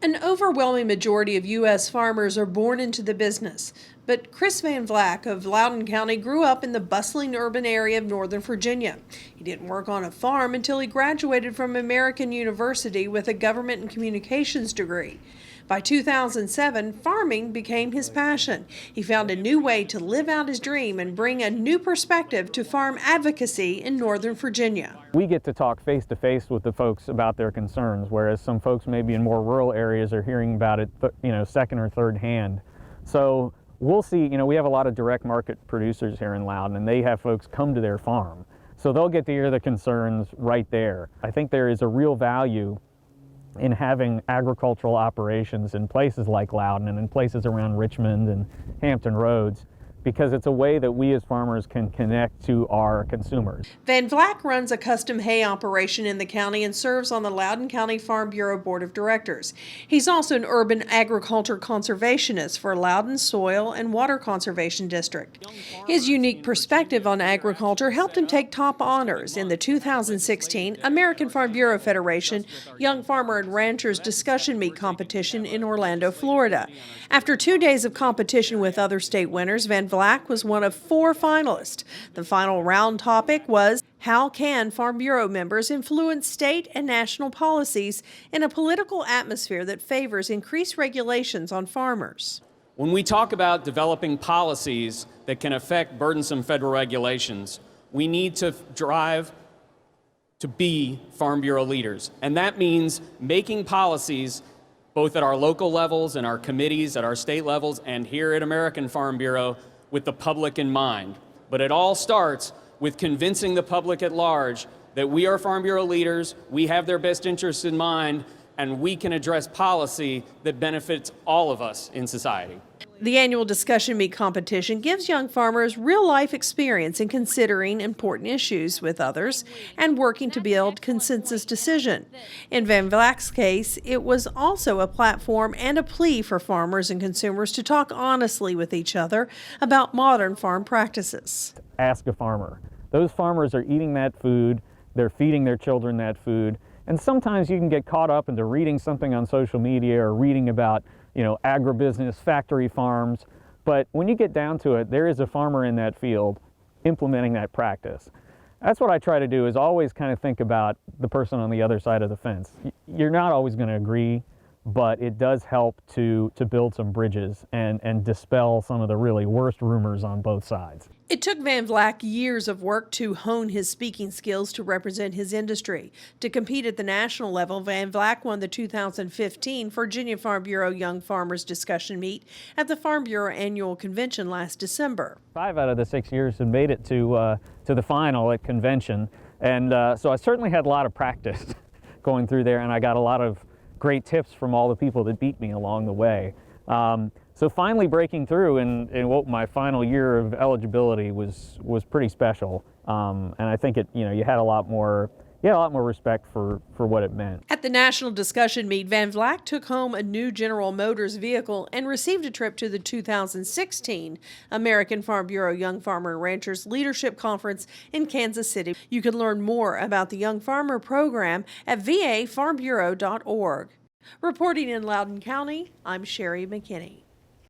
An overwhelming majority of U.S. farmers are born into the business, but Chris Van Vleck of Loudoun County grew up in the bustling urban area of Northern Virginia. He didn't work on a farm until he graduated from American University with a government and communications degree. By 2007, farming became his passion. He found a new way to live out his dream and bring a new perspective to farm advocacy in Northern Virginia. We get to talk face to face with the folks about their concerns, whereas some folks maybe in more rural areas are hearing about it, second or third hand. So we'll see, we have a lot of direct market producers here in Loudoun, and they have folks come to their farm. So they'll get to hear the concerns right there. I think there is a real value in having agricultural operations in places like Loudoun and in places around Richmond and Hampton Roads, because it's a way that we as farmers can connect to our consumers. Van Vleck runs a custom hay operation in the county and serves on the Loudoun County Farm Bureau Board of Directors. He's also an urban agriculture conservationist for Loudoun Soil and Water Conservation District. His unique perspective on agriculture helped him take top honors in the 2016 American Farm Bureau Federation Young Farmer and Ranchers Discussion Meet competition in Orlando, Florida. After 2 days of competition with other state winners, Van Vleck was one of 4 finalists. The final round topic was, how can Farm Bureau members influence state and national policies in a political atmosphere that favors increased regulations on farmers? When we talk about developing policies that can affect burdensome federal regulations, we need to drive to be Farm Bureau leaders. And that means making policies both at our local levels and our committees, at our state levels, and here at American Farm Bureau, with the public in mind. But it all starts with convincing the public at large that we are Farm Bureau leaders, we have their best interests in mind, and we can address policy that benefits all of us in society. The annual Discussion Meet competition gives young farmers real-life experience in considering important issues with others and working to build consensus decision. In Van Vleck's case, it was also a platform and a plea for farmers and consumers to talk honestly with each other about modern farm practices. Ask a farmer. Those farmers are eating that food, they're feeding their children that food, and sometimes you can get caught up into reading something on social media or reading about agribusiness, factory farms, but when you get down to it, there is a farmer in that field implementing that practice. That's what I try to do, is always kind of think about the person on the other side of the fence. You're not always going to agree, but it does help to build some bridges and dispel some of the really worst rumors on both sides. It took Van Vleck years of work to hone his speaking skills to represent his industry. To compete at the national level, Van Vleck won the 2015 Virginia Farm Bureau Young Farmers Discussion Meet at the Farm Bureau Annual Convention last December. 5 out of the 6 years have made it to the final at convention, and so I certainly had a lot of practice going through there, and I got a lot of great tips from all the people that beat me along the way. So finally breaking through in what my final year of eligibility was pretty special, and I think you had a lot more respect for what it meant. At the National Discussion Meet, Van Vleck took home a new General Motors vehicle and received a trip to the 2016 American Farm Bureau Young Farmer and Ranchers Leadership Conference in Kansas City. You can learn more about the Young Farmer program at vafarmbureau.org. Reporting in Loudoun County, I'm Sherry McKinney.